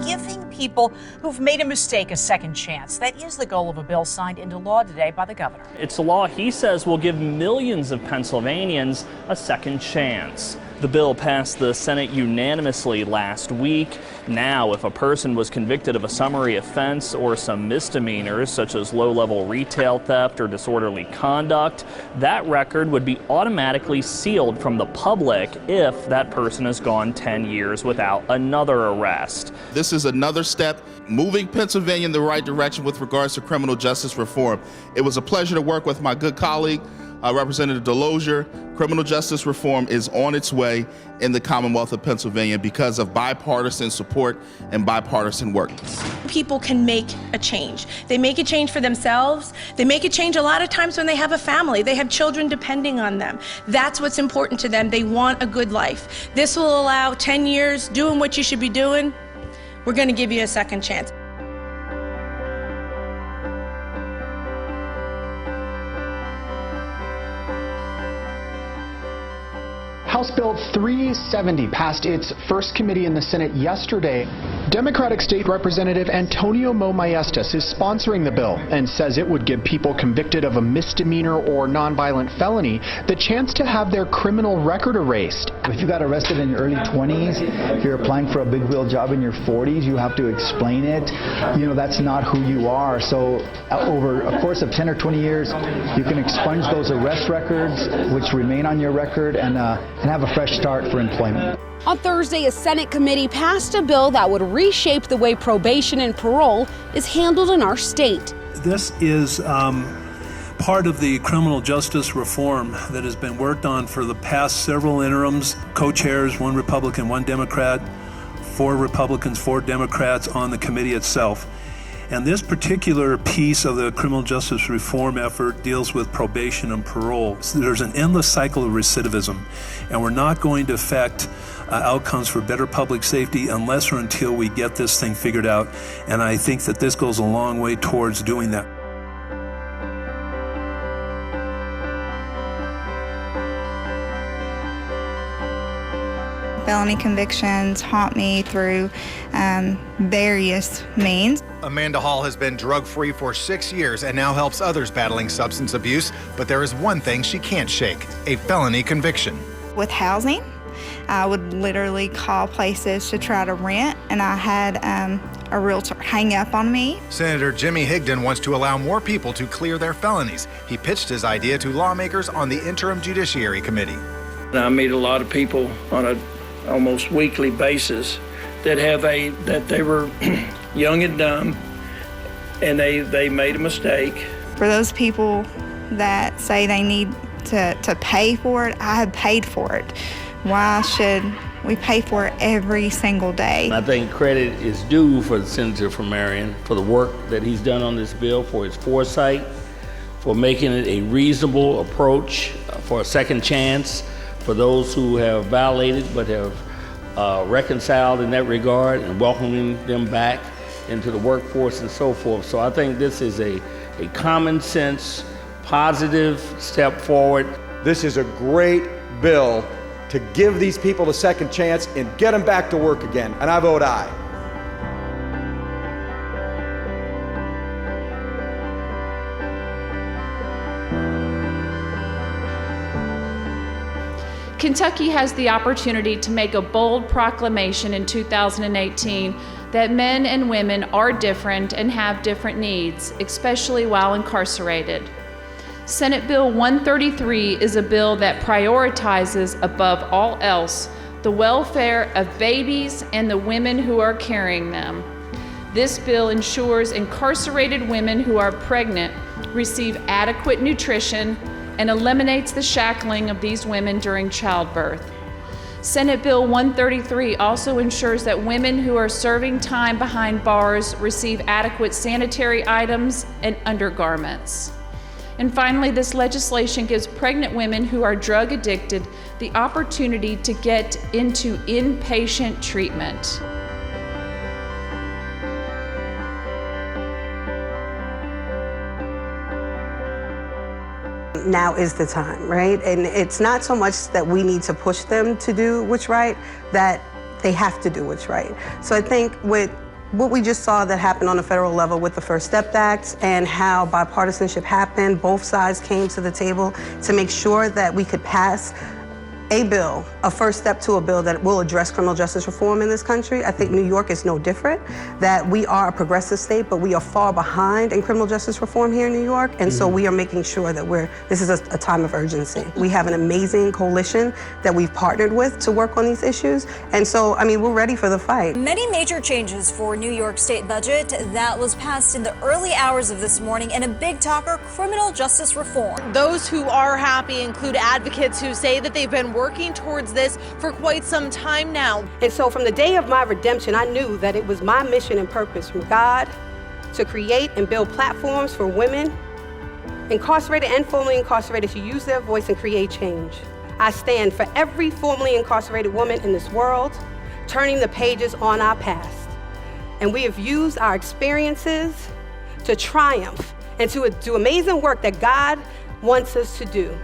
giving people who've made a mistake a second chance. That is the goal of a bill signed into law today by the governor. It's a law he says will give millions of Pennsylvanians a second chance. The bill passed the Senate unanimously last week. Now, if a person was convicted of a summary offense or some misdemeanors, such as low-level retail theft or disorderly conduct, that record would be automatically sealed from the public if that person has gone 10 years without another arrest. This is another step moving Pennsylvania in the right direction with regards to criminal justice reform. It was a pleasure to work with my good colleague, Representative Delosier. Criminal justice reform is on its way in the Commonwealth of Pennsylvania because of bipartisan support and bipartisan work. People can make a change. They make a change for themselves. They make a change a lot of times when they have a family. They have children depending on them. That's what's important to them. They want a good life. This will allow 10 years doing what you should be doing. We're going to give you a second chance. House Bill 370 passed its first committee in the Senate yesterday. Democratic State Representative Antonio Mo Maestas is sponsoring the bill and says it would give people convicted of a misdemeanor or nonviolent felony the chance to have their criminal record erased. If you got arrested in your early 20s, if you're applying for a big wheel job in your 40s, you have to explain it. You know, that's not who you are. So over a course of 10 or 20 years, you can expunge those arrest records, which remain on your record, and have a fresh start for employment. On Thursday, a Senate committee passed a bill that would reshape the way probation and parole is handled in our state. This is part of the criminal justice reform that has been worked on for the past several interims. Co-chairs, one Republican, one Democrat, 4 Republicans, 4 Democrats on the committee itself. And this particular piece of the criminal justice reform effort deals with probation and parole. So there's an endless cycle of recidivism, and we're not going to affect outcomes for better public safety unless or until we get this thing figured out. And I think that this goes a long way towards doing that. Felony convictions haunt me through various means. Amanda Hall has been drug-free for 6 years and now helps others battling substance abuse. But there is one thing she can't shake: a felony conviction. With housing, I would literally call places to try to rent, and I had a realtor hang up on me. Senator Jimmy Higdon wants to allow more people to clear their felonies. He pitched his idea to lawmakers on the Interim Judiciary Committee. I meet a lot of people on a almost weekly basis that they were young and dumb, and they made a mistake. For those people that say they need to pay for it, I have paid for it. Why should we pay for it every single day? I think credit is due for the Senator from Marion for the work that he's done on this bill, for his foresight, for making it a reasonable approach for a second chance for those who have violated but have reconciled in that regard, and welcoming them back into the workforce and so forth. So I think this is a common sense, positive step forward. This is a great bill to give these people a second chance and get them back to work again, and I vote aye. Kentucky has the opportunity to make a bold proclamation in 2018 that men and women are different and have different needs, especially while incarcerated. Senate Bill 133 is a bill that prioritizes above all else the welfare of babies and the women who are carrying them. This bill ensures incarcerated women who are pregnant receive adequate nutrition and eliminates the shackling of these women during childbirth. Senate Bill 133 also ensures that women who are serving time behind bars receive adequate sanitary items and undergarments. And finally, this legislation gives pregnant women who are drug addicted the opportunity to get into inpatient treatment. Now is the time, right? And it's not so much that we need to push them to do what's right, that they have to do what's right. So I think with What we just saw that happened on the federal level with the First Step Act and how bipartisanship happened, both sides came to the table to make sure that we could pass a bill, a first step to a bill that will address criminal justice reform in this country. I think New York is no different, that we are a progressive state, but we are far behind in criminal justice reform here in New York, and so we are making sure that this is a time of urgency. We have an amazing coalition that we've partnered with to work on these issues, and so, I mean, we're ready for the fight. Many major changes for New York State budget that was passed in the early hours of this morning, and a big talker, criminal justice reform. Those who are happy include advocates who say that they've been working towards this for quite some time now. And so from the day of my redemption, I knew that it was my mission and purpose from God to create and build platforms for women, incarcerated and formerly incarcerated, to use their voice and create change. I stand for every formerly incarcerated woman in this world, turning the pages on our past. And we have used our experiences to triumph and to do amazing work that God wants us to do.